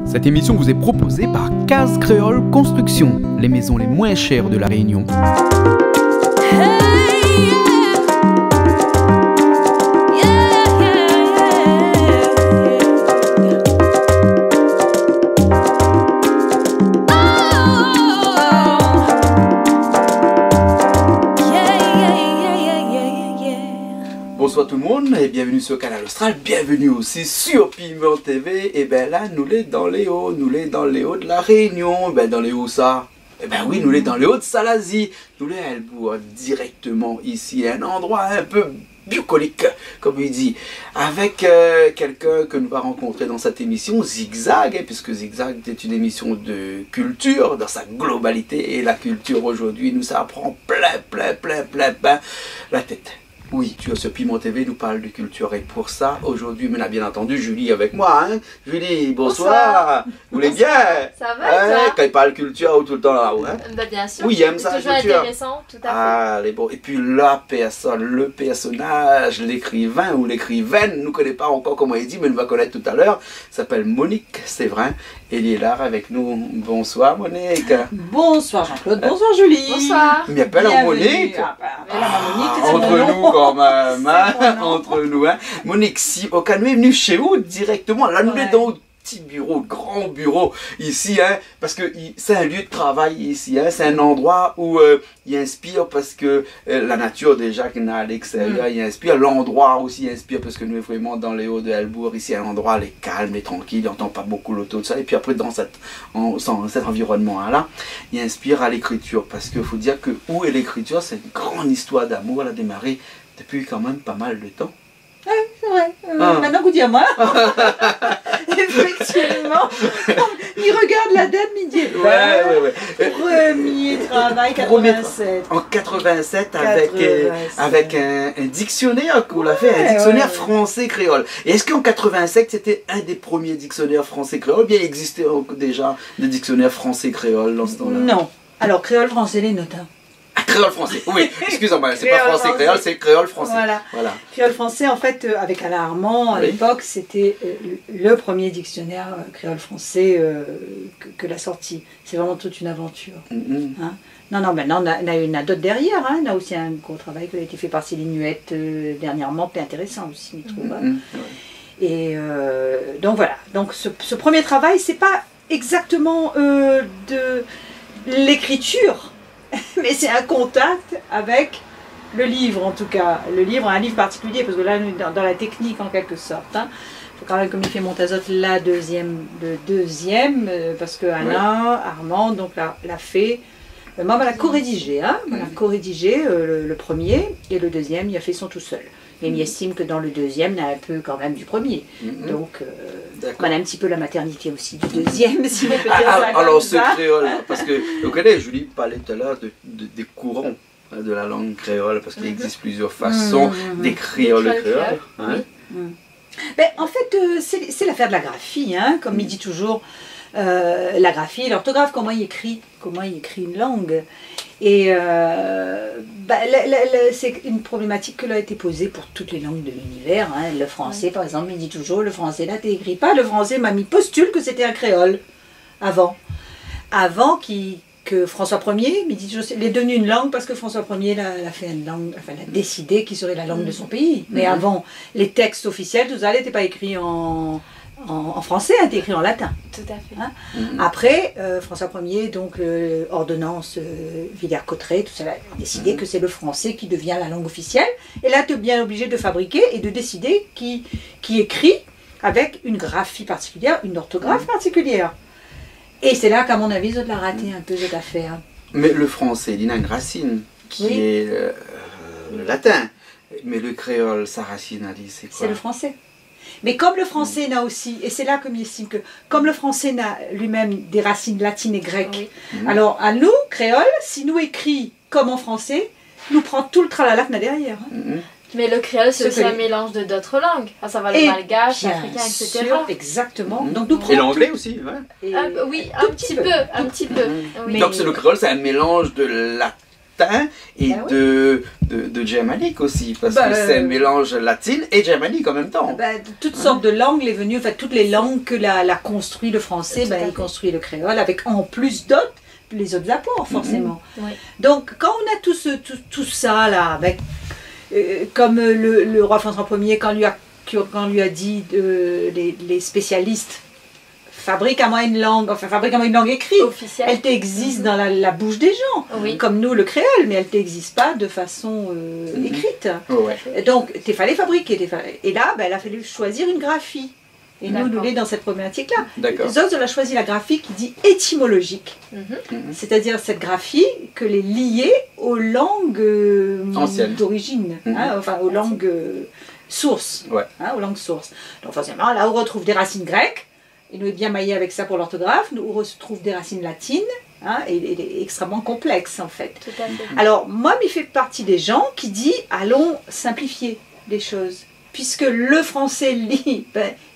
Cette émission vous est proposée par Case Créole Construction, les maisons les moins chères de la Réunion. Bonsoir tout le monde et bienvenue sur Canal Austral, bienvenue aussi sur Piment TV. Et ben là, nous l'est dans les hauts, de la Réunion. Ben dans les hauts ça, et ben oui, nous l'est dans les hauts de Salazie, nous l'est à Elbourg, directement ici, un endroit un peu bucolique, comme il dit, avec quelqu'un que nous va rencontrer dans cette émission, Zigzag, puisque Zigzag est une émission de culture dans sa globalité, et la culture aujourd'hui, nous ça prend plein la tête. Oui, tu as ce Piment TV, nous parle de culture et pour ça, aujourd'hui, on a bien entendu Julie avec moi. Hein? Julie, bonsoir. Vous allez bien? Ça va, ça? Quand il parle culture, tout le temps là-haut. Hein? Bien sûr. Oui, il aime ça, toujours la culture. Intéressant, tout à fait. Ah, les bons. Et puis la personne, le personnage, l'écrivain ou l'écrivaine, nous ne connaissons pas encore comment il dit, mais on va connaître tout à l'heure, s'appelle Monique Séverin. Elle est là avec nous. Bonsoir Monique. Bonsoir Jean-Claude, bonsoir Julie. Bonsoir. Mais appelle en Monique. Entre nous quand même, hein, entre nous. Hein. Monique, si Okanou est venu chez vous directement, là nous sommes dans un petit bureau, grand bureau ici, hein, parce que c'est un lieu de travail ici, hein, c'est un endroit où il inspire parce que la nature déjà qui est à l'extérieur, il inspire, l'endroit aussi inspire parce que nous sommes vraiment dans les hauts de Elbourg, ici un endroit il est calme et tranquille, il n'entend pas beaucoup l'auto, tout ça, et puis après dans cet environnement-là, il inspire à l'écriture, parce qu'il faut dire que où est l'écriture, c'est une grande histoire d'amour, elle a démarré depuis quand même pas mal de temps. Oui, c'est vrai. Maintenant que vous dites à moi, effectivement, il regarde la date midi. Ouais. Premier travail, 87. En 87, avec un dictionnaire qu'on a fait, un dictionnaire français-créole. Et est-ce qu'en 87, c'était un des premiers dictionnaires français-créole ou bien il existait déjà des dictionnaires français-créole dans ce temps-là? Non. Alors, créole-français, les notes. Créole français, oui, excusez-moi, c'est pas français créole, c'est créole français. Voilà. Créole français, en fait, avec Alain Armand, à l'époque, c'était le premier dictionnaire créole français que l'a sorti. C'est vraiment toute une aventure. Hein? Non, maintenant, on a une d'autres derrière. Hein? On a aussi un gros travail qui a été fait par Céline Nuette dernièrement, qui est intéressant aussi, je trouve. Hein? Et donc voilà. Donc ce premier travail, c'est pas exactement de l'écriture, mais c'est un contact avec le livre en tout cas. Le livre, un livre particulier, parce que là, dans la technique en quelque sorte. Hein, il faut quand même communiquer Montazotte le deuxième, parce que Alain, Armand, donc l'a fait. Moi, on l'a co-rédigé, hein, le premier, et le deuxième, il a fait son tout seul. Mais il estime que dans le deuxième, il y a un peu quand même du premier. Donc, on a un petit peu la maternité aussi du deuxième, si on peut dire ça comme alors, ça. ce créole, parce que, vous connaissez, Julie parlait tout à l'heure des courants de la langue créole, parce qu'il existe plusieurs façons d'écrire le créole. Hein? Ben, en fait, c'est l'affaire de la graphie, hein, comme il dit toujours. La graphie, l'orthographe, comment il écrit une langue. Et c'est une problématique qui a été posée pour toutes les langues de l'univers. Hein. Le français, par exemple, il dit toujours, le français là, t'écris pas. Le français, mamie postule que c'était un créole, avant que François Ier, il dit toujours, il est devenu une langue parce que François Ier a fait une langue, enfin, il a décidé qu'il serait la langue de son pays. Mais avant, les textes officiels, tout ça n'était pas écrit en français, hein, écrit en latin. Tout à fait. Hein. Après, François Ier, donc ordonnance Villers-Cotterêts, tout ça, a décidé que c'est le français qui devient la langue officielle. Et là, tu es bien obligé de fabriquer et de décider qui écrit avec une graphie particulière, une orthographe particulière. Et c'est là qu'à mon avis, ça l'a raté un peu cette affaire. Mais le français, il a une racine qui est le latin. Mais le créole, sa racine, c'est quoi? C'est le français. Mais comme le français n'a aussi, et c'est là que j'estime que, comme le français n'a lui-même des racines latines et grecques, alors à nous, créoles, si nous écrit comme en français, nous prend tout le tralala qu'il y a derrière. Hein. Mais le créole, c'est aussi un mélange de d'autres langues. À savoir le malgache, l'africain, etc. Exactement. Donc, nous et l'anglais aussi, oui, un petit peu. Mais donc le créole, c'est un mélange de latin et de germanique aussi, parce que c'est un mélange latine et germanique en même temps. Toutes sortes de langues, les venues, toutes les langues que l'a construit le français, il construit le créole, avec en plus d'autres, les autres apports forcément. Donc quand on a tout ça là, avec, comme le roi François Ier, quand lui a dit les spécialistes, fabrique-moi une langue écrite. Officielle. Elle t'existe dans la bouche des gens, comme nous le créole, mais elle t'existe pas de façon écrite. Donc, il fallait fabriquer. Et là, il a fallu choisir une graphie. Et nous l'est dans cette problématique-là. Zos a choisi la graphie qui dit étymologique. C'est-à-dire cette graphie que les liait aux langues d'origine, enfin aux langues sources. Aux langues sources. Donc forcément, là, on retrouve des racines grecques. Et nous est bien maillé avec ça pour l'orthographe. Nous on retrouve des racines latines. Et il est extrêmement complexe en fait. Tout à fait. Alors moi, il fait partie des gens qui dit allons simplifier les choses. Puisque le français lit,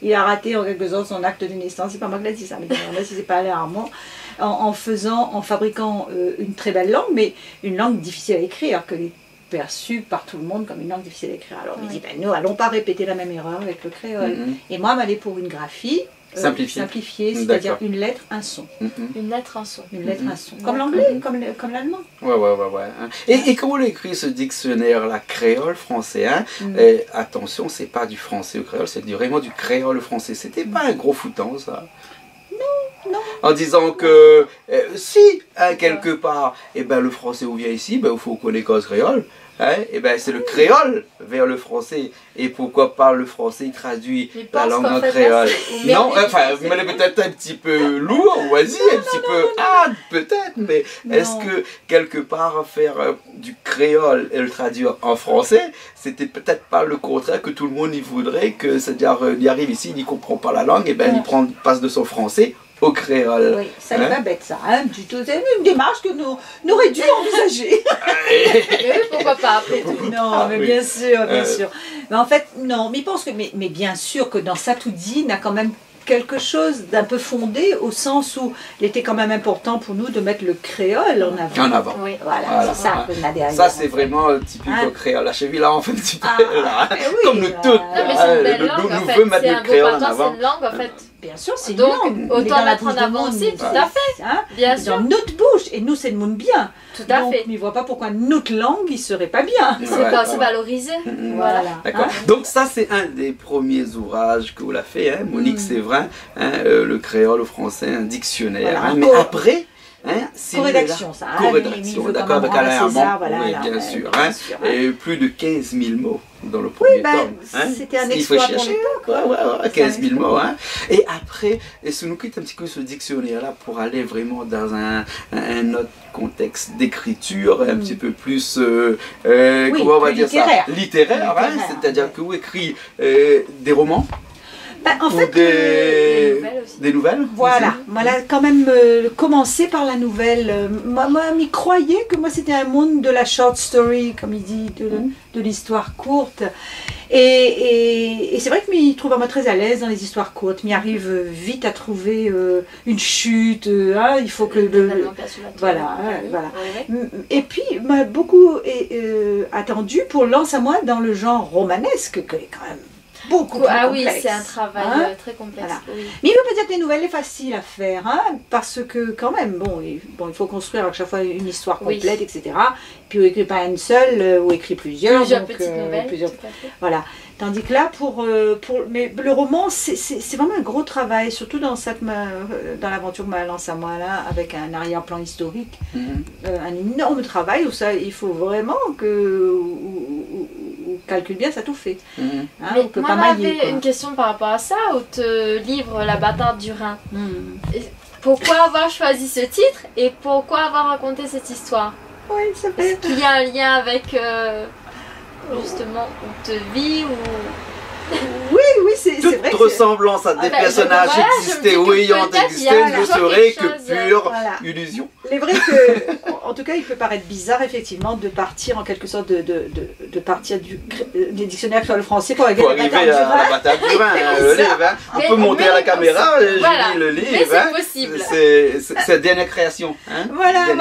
il a raté en quelque sorte son acte de naissance. C'est pas moi qui l'a dit ça, mais si c'est pas Alain Armand, en fabriquant une très belle langue, mais une langue difficile à écrire, que est perçue par tout le monde comme une langue difficile à écrire. Alors il dit, nous allons pas répéter la même erreur avec le créole. Et moi, m'aller pour une graphie simplifiée, c'est-à-dire une lettre, un son. Une lettre, un son. Une lettre, un son. Comme l'anglais, comme l'allemand. Et comment on écrit ce dictionnaire-là, créole-français, et attention, c'est pas du français au créole, c'est vraiment du créole-français. C'était pas un gros foutant, ça? Non. En disant que, si, quelque part, le français où vient ici, il faut qu'on écosse créole. C'est le créole vers le français. Et pourquoi pas le français traduit la langue en créole? Non, mais elle est peut-être un petit peu lourd, vas-y, un petit peu hard, peut-être, mais est-ce que quelque part faire du créole et le traduire en français, c'était peut-être pas le contraire que tout le monde y voudrait, que c'est-à-dire il arrive ici, il n'y comprend pas la langue, il passe de son français au créole. Oui, ça n'est pas bête ça, du tout. C'est une démarche que nous aurions dû envisager. Mais pourquoi pas après tout. Non, mais bien sûr. Mais en fait, non, mais je pense que, mais bien sûr que dans Satoudi, il y a quand même quelque chose d'un peu fondé au sens où il était quand même important pour nous de mettre le créole en avant. En avant. Oui, voilà. C'est ça qu'on a derrière. Ça, c'est vraiment typique au créole. La cheville là, on fait un petit peu là. Comme nous toutes. Nous veut mettre le créole en avant. C'est une langue en fait. Bien sûr, c'est une donc, langue. autant mettre en avant aussi, tout à fait. Bien sûr. Dans notre bouche, et nous, c'est le monde bien. Tout à fait. Mais il ne voit pas pourquoi notre langue, il ne serait pas bien. C'est pas aussi valorisé. Voilà. D'accord. Donc, ça, c'est un des premiers ouvrages que vous l'avez fait, Monique Séverin, le créole au français, un dictionnaire. Mais après. Corrédaction, ça. Corrédaction, d'accord, avec Alain Armand. Oui, bien sûr. Et plus de 15 000 mots dans le premier tome. C'était un exploit pour l'époque. 15 000 mots. Et après, si on nous quitte un petit peu ce dictionnaire-là pour aller vraiment dans un autre contexte d'écriture, un petit peu plus, comment on va dire ça, littéraire, c'est-à-dire que vous écrivez des romans. En fait, des nouvelles. Voilà, quand même commencé par la nouvelle. Moi, m'y croyais que moi c'était un monde de la short story, comme il dit, de l'histoire courte. Et c'est vrai que je m'y trouve moi très à l'aise dans les histoires courtes. M'y arrive vite à trouver une chute. Il faut que voilà. Et puis m'a beaucoup attendu pour Lance à moi dans le genre romanesque, que est quand même beaucoup plus complexe. Oui, c'est un travail très complexe. Voilà. Oui. Mais il ne veut pas dire que les nouvelles est facile à faire, parce que quand même, il faut construire à chaque fois une histoire complète, etc. Puis on n'écrit pas une seule, ou écrit plusieurs. Plusieurs petites nouvelles. Voilà. Tandis que là, mais le roman, c'est vraiment un gros travail, surtout dans l'aventure que m'a lancée à moi là, avec un arrière-plan historique, un énorme travail où il faut vraiment que calcule bien, ça tout fait. Mais on peut moi, j'avais une question par rapport à ça, au livre La bâtarde du Rhin. Pourquoi avoir choisi ce titre et pourquoi avoir raconté cette histoire? Oui, ça fait. Est-ce qu'il y a un lien avec justement haute vie ou... Oui, c'est vrai. Toute ressemblance à des personnages existés ou ayant existé ne serait que pure illusion. Il est vrai que, en tout cas, il peut paraître bizarre, effectivement, de partir en quelque sorte, de partir des dictionnaires créole-français pour arriver à la bataille du Rhin. Le livre, on peut monter à la caméra, je lis le livre. Mais c'est possible. C'est la dernière création.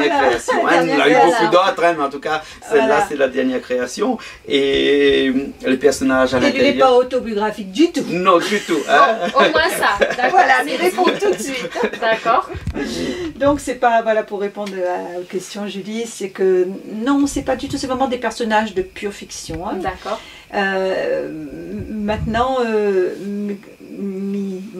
Création. Il y a eu beaucoup d'autres, mais en tout cas, celle-là, c'est la dernière création. Et les personnages à l'intérieur. Il n'est pas autobiographique du tout. Non, du tout. Bon, au moins ça. Voilà, il répond tout de suite. D'accord. Donc, c'est pas, voilà, pour répondre à la question, Julie, c'est que non, c'est pas du tout, c'est vraiment des personnages de pure fiction. Hein. D'accord. Maintenant, elle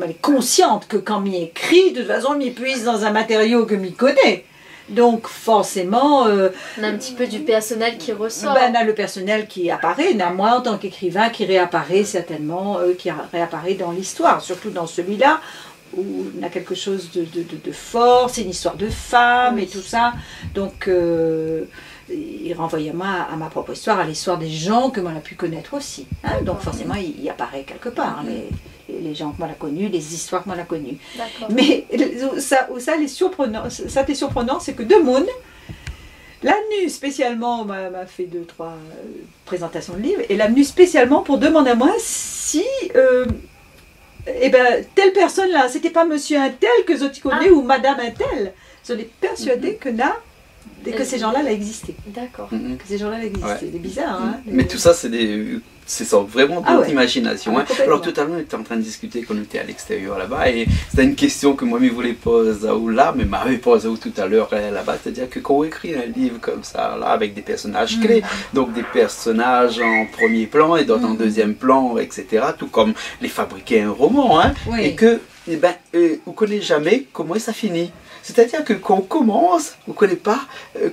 est consciente que quand m'y écrit, de toute façon, m'y puise dans un matériau que m'y connaît. Donc forcément... on a un petit peu du personnel qui ressort. On a le personnel qui apparaît, on a moi en tant qu'écrivain qui réapparaît certainement, qui réapparaît dans l'histoire, surtout dans celui-là, où on a quelque chose de fort, c'est une histoire de femme et tout ça. Donc il renvoie à ma propre histoire, à l'histoire des gens que moi j'ai pu connaître aussi. Hein. Donc forcément il apparaît quelque part. Les gens que moi l'a connu, les histoires que moi l'a connu. Mais ça est surprenant, c'est que Demoun, l'a venu spécialement, m'a fait 2-3 présentations de livres, et l'a venu spécialement pour demander à moi si telle personne là, c'était pas monsieur un tel que Zoti connaît ou madame un tel. Je l'ai persuadé que ces gens-là existaient. D'accord. Que ces gens-là existaient. C'est bizarre, hein. Mais tout ça, c'est vraiment de notre imagination. Ah, alors tout à l'heure, on était en train de discuter quand on était à l'extérieur là-bas, et c'était une question que moi, je voulais poser là, mais m'avait posé tout à l'heure là-bas, c'est-à-dire que quand on écrit un livre comme ça, là, avec des personnages clés, donc des personnages en premier plan et d'autres en deuxième plan, etc., tout comme les fabriquer un roman, hein, et que, on ne connaît jamais comment ça finit. C'est-à-dire que quand on commence, on ne connaît pas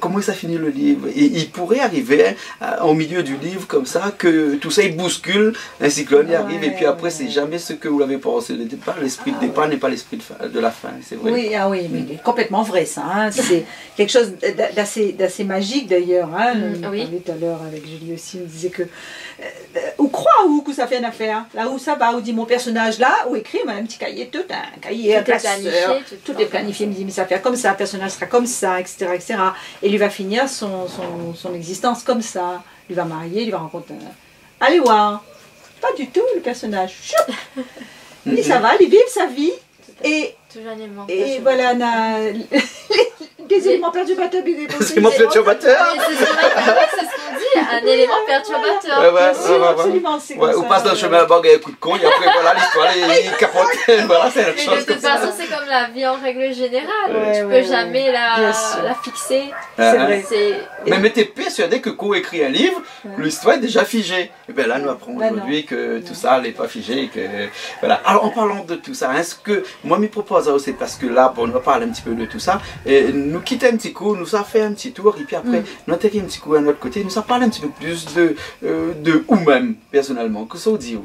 comment ça finit le livre. Et il pourrait arriver au milieu du livre comme ça, que tout ça il bouscule, un cyclone y arrive, et puis après c'est jamais ce que vous l'avez pensé au départ. L'esprit de départ n'est pas l'esprit de la fin, c'est vrai. Oui, mais c'est complètement vrai ça. Hein. C'est quelque chose d'assez magique d'ailleurs. Hein. On parlait tout à l'heure avec Julie aussi, on disait que où croit où que ça fait une affaire, là où ça va, où dit mon personnage là, où écrit un petit cahier, tout un cahier, tout est planifié, me dit mais ça va faire comme ça, le personnage sera comme ça, etc., etc. Et lui va finir son existence comme ça, lui va marier, lui va rencontrer allez voir, pas du tout le personnage, mais ça va, il vit sa vie, et voilà, on a des éléments perturbateurs. Des éléments perturbateurs. C'est ce qu'on dit, un élément perturbateur. Absolument, c'est comme ça. On passe dans le chemin à la bague et un coup de con, et après voilà, l'histoire est capote. Voilà, c'est la chose. De toute façon, c'est comme la vie en règle générale. Tu peux jamais la fixer. C'est vrai. Mais t'es persuadé que quand on écrit un livre, l'histoire est déjà figée. Et bien là, nous apprenons aujourd'hui que tout ça n'est pas figé. Voilà. Alors, en parlant de tout ça, est-ce que moi, je propose aussi, parce que là, on va parler un petit peu de tout ça, et nous quitter un petit coup, nous ça fait un petit tour, et puis après, nous atterrir un petit coup à notre côté, nous ça parle un petit peu plus de où-même, personnellement. Que ça vous dit où?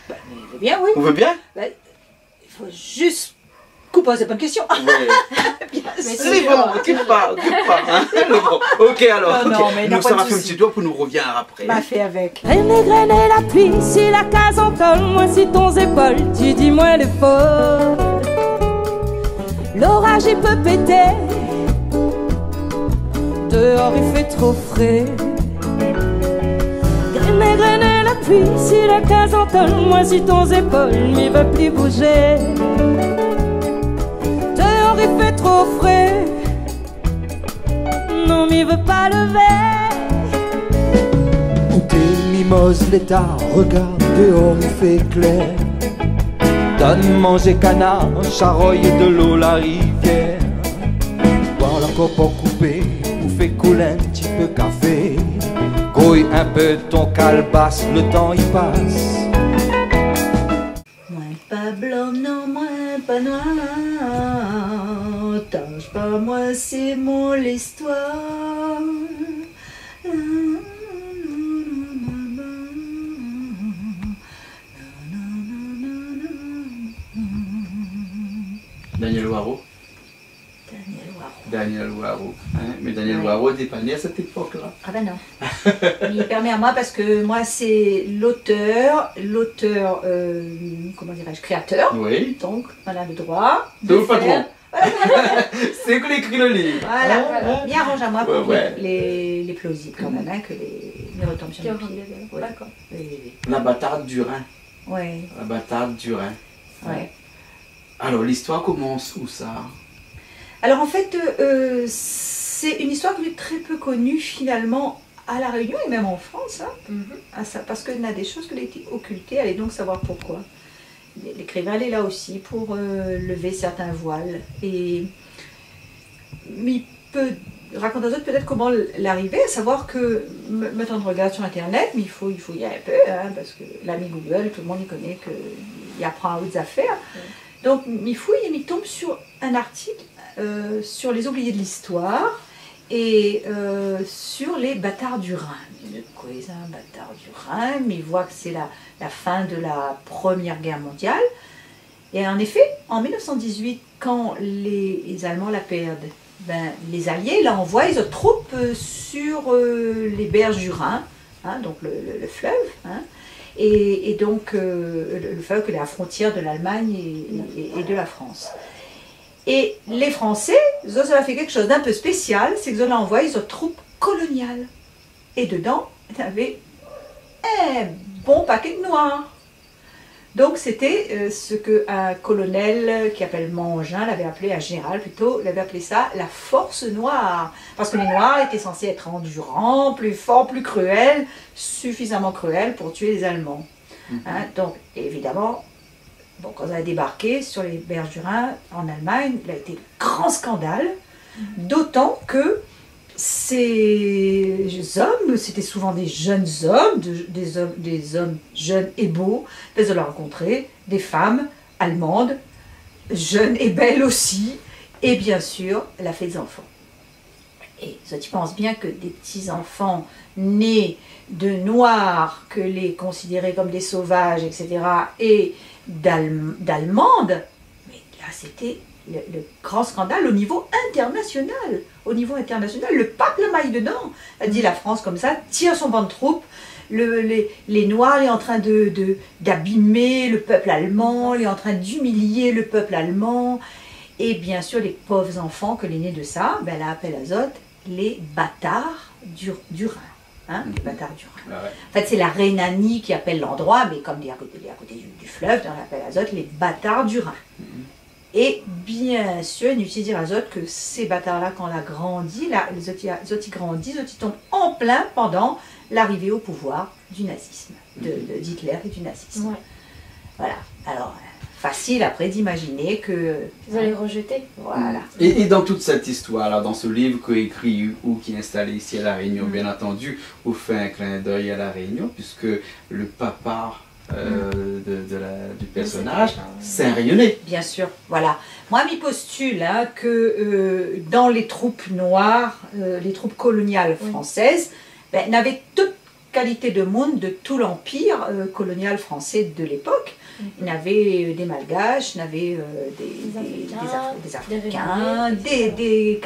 On veut bien, oui. On veut bien? Il faut juste qu'on pose des bonnes questions. Oui. C'est bon, occupe pas. Hein? Bon. Ok, alors. Nous, ça va faire un petit tour pour nous revenir après. M'a fait avec. Grainer la pluie, si la case en colle, moi si ton épaules, tu dis moi le faux. L'orage il peut péter, dehors il fait trop frais. Grainer la pluie, si la case en colle, moi si ton épaules, m'y veut plus bouger. Dehors il fait trop frais, non m'y veut pas lever. Goûtez mimose l'état, regarde dehors il fait clair. Donne manger canard, charogne de l'eau la rivière. Boire la cope coupée, ou fait couler un petit peu café. Grouille un peu ton calebasse, le temps y passe. Moins pas blanc, non, moins pas noir. Tâche pas moi, c'est mon l'histoire. Daniel Waro. Daniel Waro. Hein? Mais Daniel Waro n'était pas né à cette époque-là. Ah ben non. Il permet à moi parce que moi c'est l'auteur, comment dirais-je, créateur. Oui. Donc voilà le droit. C'est le patron. Voilà, C'est que l'écrit le livre. Voilà, bien arrange à moi pour Ouais. les plausibles quand même, hein, que les retombent sur le pied. Ouais. D'accord. La bâtarde du Rhin. Ouais. La bâtarde du Rhin. Ouais. Alors, l'histoire commence où ça? Alors en fait, c'est une histoire qui est très peu connue finalement à La Réunion et même en France, hein, parce qu'il y a des choses qui ont été occultées, allez donc savoir pourquoi. L'écrivain elle est là aussi pour lever certains voiles, mais il peut raconter aux autres peut-être comment l'arriver, à savoir que, maintenant on regarde sur internet, mais il faut y aller un peu, hein, parce que l'ami Google, tout le monde y connaît qu'il apprend à autres affaires. Donc il fouille et il tombe sur un article sur les oubliés de l'histoire et sur les bâtards du Rhin. De quoi est un bâtard du Rhin? Mais il voit que c'est la fin de la Première Guerre mondiale. Et en effet, en 1918, quand les Allemands la perdent, les Alliés là, envoient leurs troupes sur les berges du Rhin, hein, donc le fleuve, hein, et donc le fleuve qui est à la frontière de l'Allemagne et de la France. Et les Français, ils ont fait quelque chose d'un peu spécial, c'est qu'ils ont envoyé leurs troupes coloniales. Et dedans, il y avait un bon paquet de noirs. Donc c'était ce qu'un colonel qui appelle Mangin l'avait appelé, un général plutôt, l'avait appelé ça la force noire. Parce que les noirs étaient censés être endurants, plus forts, plus cruels, suffisamment cruels pour tuer les Allemands. Hein, donc évidemment, bon, quand on a débarqué sur les berges du Rhin en Allemagne, il a été grand scandale, d'autant que ces hommes, c'était souvent des jeunes hommes, des hommes jeunes et beaux, ils ont rencontré des femmes allemandes, jeunes et belles aussi, et bien sûr, elle a fait des enfants. Et ça, tu penses bien que des petits-enfants nés de noirs, que les considéraient comme des sauvages, etc., et d'allemandes, mais là, c'était le grand scandale au niveau international. Au niveau international, le pape le maille dedans. A dit la France comme ça, tire son banc de troupes, les Noirs, il est en train d'abîmer le peuple allemand, il est en train d'humilier le peuple allemand. Et bien sûr, les pauvres enfants que les nés de ça, elle appelle Azote les bâtards du Rhin. Hein, les bâtards du Rhin. Ah ouais. En fait, c'est la Rhénanie qui appelle l'endroit, mais comme il est à côté du fleuve, on l'appelle Azote les bâtards du Rhin. Et bien sûr, il utilise Azote que ces bâtards-là, quand on a grandi, les autres grandissent, les autres tombent en plein pendant l'arrivée au pouvoir du nazisme, d'Hitler et du nazisme. Ouais. Voilà. Alors, facile après d'imaginer que... Vous allez rejeter. Voilà. Et dans toute cette histoire, là, dans ce livre qui est écrit ou qui est installé ici à La Réunion, bien entendu, vous fait un clin d'œil à La Réunion, puisque le papa du personnage, c'est un Réunionnais. Bien sûr, voilà. Moi, je postule que dans les troupes noires, les troupes coloniales françaises, n'avaient toute qualité de monde de tout l'empire colonial français de l'époque. Il y avait des Malgaches, il y avait des Africains, des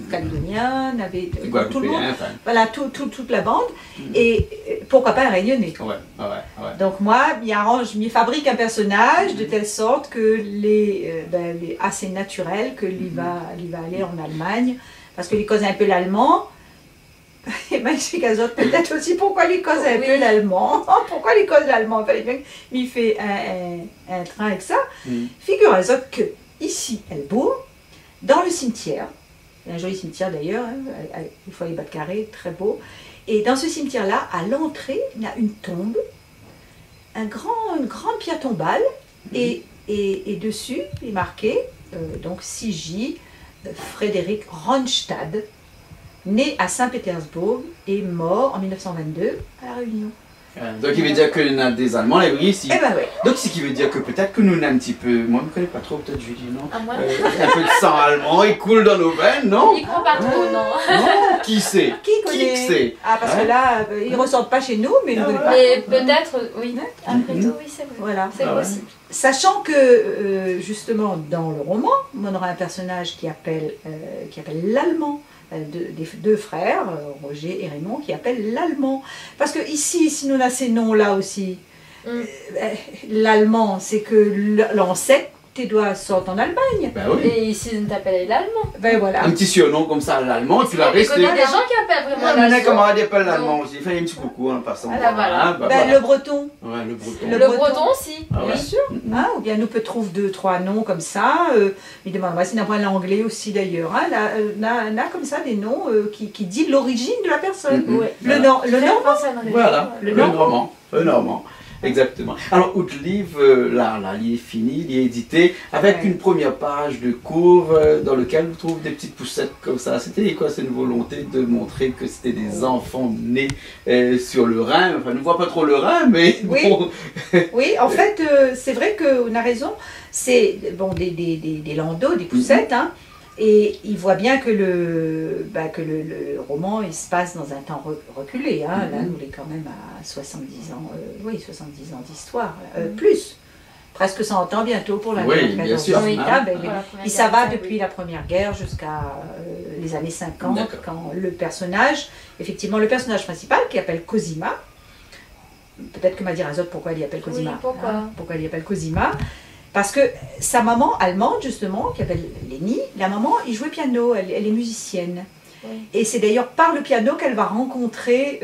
Calédoniens, il y avait tout le monde, voilà, toute la bande, et pourquoi pas un Réunionnais. Ouais. Donc moi, je fabrique un personnage de telle sorte que assez naturel, qu'il va aller en Allemagne, parce qu'il cause un peu l'allemand. Et ben, j'explique à Azote peut-être aussi pourquoi il cause un peu l'allemand. Pourquoi il cause l'allemand? Il fait un train avec ça. Figure à Azote que ici, Elbourg, dans le cimetière, il y a un joli cimetière d'ailleurs, hein, une fois les bas de carré, très beau. Et dans ce cimetière-là, à l'entrée, il y a une tombe, une grande pierre tombale, et dessus, il est marqué, donc Sigi Frédéric Ronstadt, né à Saint-Pétersbourg et mort en 1922 à La Réunion. Donc il veut dire qu'il y a des Allemands là ici. Eh ben ouais. Donc ce qui veut dire que peut-être que nous on a un petit peu, moi je ne connais pas trop, peut-être je dis non. Ah, moi un peu de sang allemand, il coule dans nos veines, non? Il croit pas trop, non. Non, qui sait? Qui connaît? Ah parce que là, ils ne ressortent pas chez nous, mais nous connaissons pas. Mais peut-être, oui. Après tout, oui, c'est vrai. Voilà. C'est possible. Sachant que justement dans le roman, on aura un personnage qui appelle l'allemand. Des deux frères, Roger et Raymond, qui appellent l'allemand. Parce que ici, si nous avons ces noms-là aussi, l'allemand, c'est que l'ancêtre tes doigts sortent en Allemagne. Ben oui. Et ici, on t'appelle l'allemand. Ben voilà. Un petit surnom comme ça, l'allemand, tu l'as Je resté. connais des gens qui appellent vraiment Ah, mais un l'allemand. camarade appelle l'allemand aussi. Il fait un petit coucou en passant. Ah, voilà. Bah, Ben, voilà. le breton. Ouais, le breton. Le breton aussi. Ah ouais. Bien sûr. Hein, ou bien nous peut trouver 2, 3 noms comme ça. Il demande, c'est n'importe l'anglais aussi d'ailleurs. Hein, là, comme ça des noms qui disent l'origine de la personne. Mhm. Ouais. Le nom. Voilà, Le le normand. Exactement. Alors, outre le livre, là, il est fini, il est édité, avec une première page de cours dans lequel on trouve des petites poussettes comme ça. C'était quoi? C'est une volonté de montrer que c'était des enfants nés sur le Rhin. Enfin, on ne voit pas trop le Rhin, mais Oui. bon. Oui, en fait, c'est vrai qu'on a raison. C'est bon, des landaux, des poussettes, hein, et il voit bien que le roman, il se passe dans un temps reculé. Hein. Là, nous, on est quand même à 70 ans, 70 ans d'histoire, plus. Presque 100 ans bientôt pour la guerre. Oui, bien sûr. Oui, Hein. et ça va depuis la Première Guerre jusqu'à les années 50, quand le personnage principal, qui s'appelle Cosima, peut-être que m'a dit Azote pourquoi il y appelle Cosima. Oui, pourquoi pourquoi il y appelle Cosima. Parce que sa maman allemande, justement, qui s'appelle Leni, la maman, il jouait piano, elle est musicienne. Oui. Et c'est d'ailleurs par le piano qu'elle va rencontrer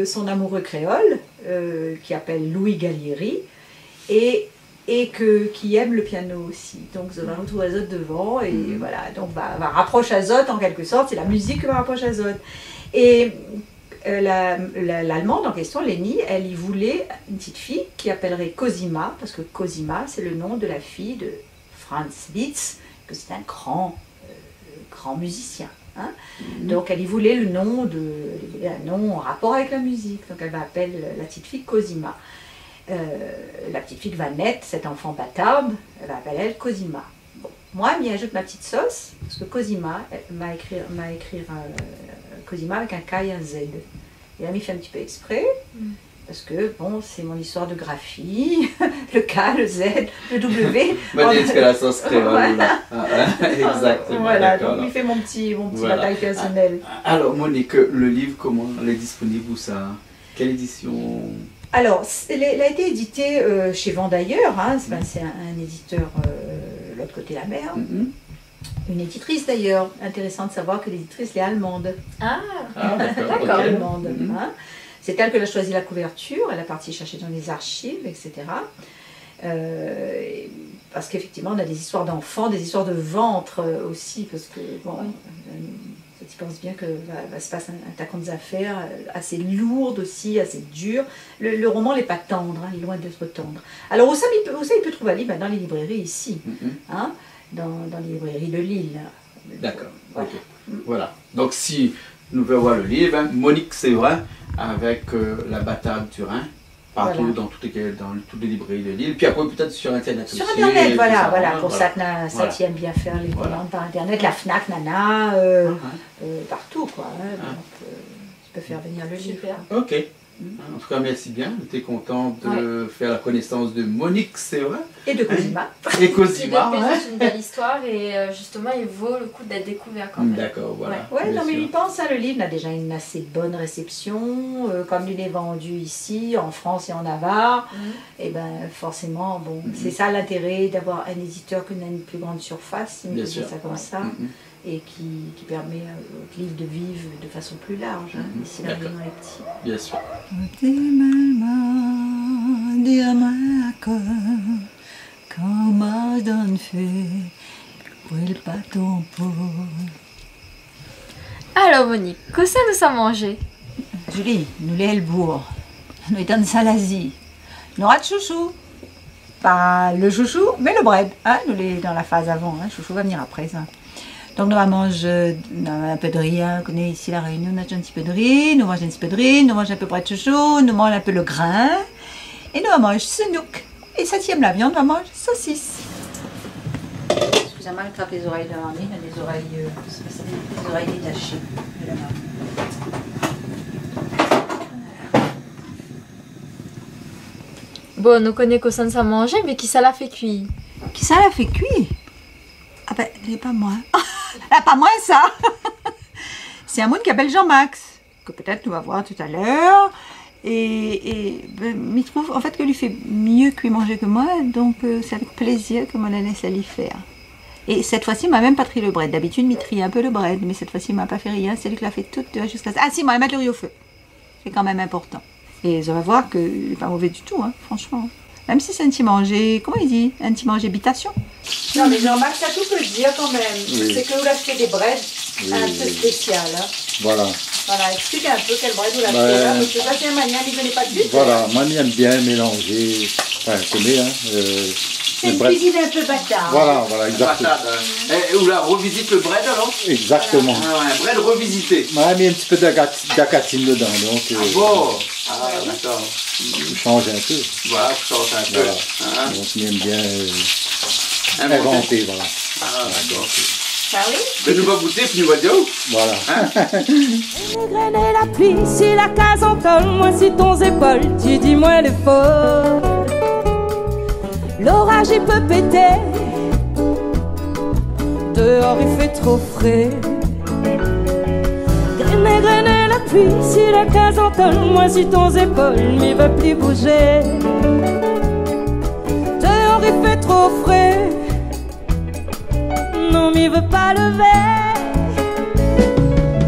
son amoureux créole, qui s'appelle Louis Gallieri, et qui aime le piano aussi. Donc ça va retrouver Azote devant, et voilà, donc va rapprocher Azote en quelque sorte, c'est la musique qui va rapprocher Azote. Et l'allemande en question, Leni, elle y voulait une petite fille qui appellerait Cosima, parce que Cosima, c'est le nom de la fille de Franz Liszt, que c'est un grand musicien. Hein. Donc elle y voulait un nom en rapport avec la musique, donc elle va appeler la petite fille Cosima. La petite fille qui va naître, cet enfant bâtard, elle va appeler elle Cosima. Bon. Moi, je m'y ajoute ma petite sauce, parce que Cosima m'a écrit Cosima avec un K et un Z. Et elle m'a fait un petit peu exprès, parce que bon, c'est mon histoire de graphie, le K, le Z, le W. Dites que la sauce créole. Voilà. Exactement. Voilà, donc il fait mon petit bataille personnel. Alors Monique, le livre, comment il est disponible où ça? Quelle édition? Alors, il a été édité chez Vendailleurs, hein, c'est un éditeur de l'autre côté de la mer. Une éditrice d'ailleurs, intéressant de savoir que l'éditrice est allemande. D'accord. Allemande. Hein. C'est elle qui a choisi la couverture, elle a parti chercher dans les archives, etc. Parce qu'effectivement, on a des histoires d'enfants, des histoires de ventre aussi, parce que bon, tu penses bien que va se passer un tacon des affaires assez lourde aussi, assez dur. Le roman n'est pas tendre, hein, il est loin d'être tendre. Alors où ça il peut trouver un livre? Dans les librairies ici. Hein, dans les librairies de Lille. D'accord, voilà. Ok. Voilà. Donc si nous pouvons voir le livre, hein, Monique Séverin avec la bataille du Rhin, partout dans toutes les librairies de Lille, puis après peut-être sur Internet sur aussi. Internet, pour ça qui aime bien faire les commandes par Internet, la FNAC, Nana, partout quoi. Hein, donc, tu peux faire venir le livre. Ok. En tout cas, merci bien. J'étais content de faire la connaissance de Monique Séverin. Et de Cosima. Et Cosima. C'est une belle histoire et justement, il vaut le coup d'être découvert quand même. D'accord, voilà. Ouais, non, mais il pense, le livre a déjà une assez bonne réception. Comme il est vendu ici, en France et en Navarre, et ben forcément, bon, c'est ça l'intérêt d'avoir un éditeur qui a une plus grande surface, si on peut dire ça comme ça. Et qui permet au livre de vivre de façon plus large, hein, ici la maison est petite. Bien sûr. Alors Monique, que ça nous a mangé? Julie, nous les Helbourg, nous étions de Salazie, nous avons de chouchou. Pas le chouchou, mais le bread, hein, nous les dans la phase avant, hein, chouchou va venir après ça. Donc nous mangeons un peu de riz, hein, on connaît ici la Réunion, nous mangeons un petit peu de riz, nous mangeons un petit peu de riz, nous mangeons un peu de chouchou, nous mangeons un peu le grain, et nous mangeons senouk. Et septième la viande, nous mangeons saucisse. Excusez-moi, je trappe les oreilles de Marnie, il y a des oreilles détachées de la Marnie. Bon, nous connaissons que ça nous a mangé, mais qui ça l'a fait cuire? Qui ça l'a fait cuire? Ah ben, c'est pas moi. Ah, pas moi ça. C'est un monde qui s'appelle Jean-Max, que peut-être nous va voir tout à l'heure. Et il trouve en fait que lui fait mieux cuire manger que moi, donc c'est avec plaisir que moi la laisse aller faire. Et cette fois-ci, il m'a même pas trié le bread. D'habitude, il trie un peu le bread, mais cette fois-ci, il m'a pas fait rien. C'est lui qui l'a fait toute jusqu'à ça. Ah si, moi, il va mettre le riz au feu. C'est quand même important. Et vous allez voir qu'il n'est pas mauvais du tout, hein, franchement. Même si c'est un petit manger, comment il dit? Un petit manger habitation. Non mais Jean-Marc, ça tout peut le dire quand même. Oui. C'est que vous l'achetez des breads un peu spécial. Hein. Voilà. Voilà, expliquez un peu quel bread vous l'achetez là, parce que ça c'est un manière, il ne connaît pas de but. Voilà, moi j'aime bien mélanger, enfin, je connais, hein. C'est une cuisine un peu bâtard. Voilà, voilà, exactement. Ou là, revisite le bread alors? Exactement. Voilà. Un bread revisité. On a mis un petit peu d'acatine dedans, donc... Ah bon? Ah d'accord. On change un peu. Voilà, on change un peu. Voilà. Hein? Donc on aime bien inventer, voilà. Ah d'accord. Ah oui? Mais nous va goûter, puis nous va dire où? Voilà. Grainer la pluie, si la case entonne, moi si ton épaule, tu dis moi le faux. L'orage il peut péter, dehors il fait trop frais. Grainer la pluie, si la case entonne, moi si ton épaule m'y veut plus bouger. Dehors il fait trop frais, non m'y veut pas lever.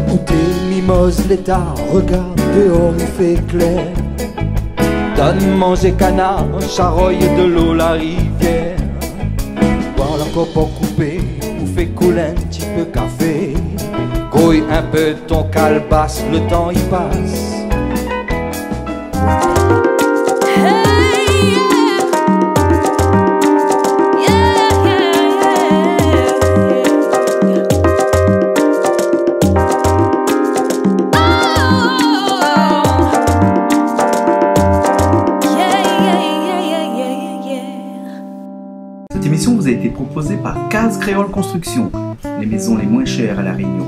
Goûter mimose l'état, regarde dehors il fait clair. Donne manger canard, charogne de l'eau la rivière. Boire la copeaux coupée, ou fait couler un petit peu café. Grouille un peu ton calebasse, le temps y passe. Cette émission vous a été proposée par Case Créole Construction, les maisons les moins chères à La Réunion.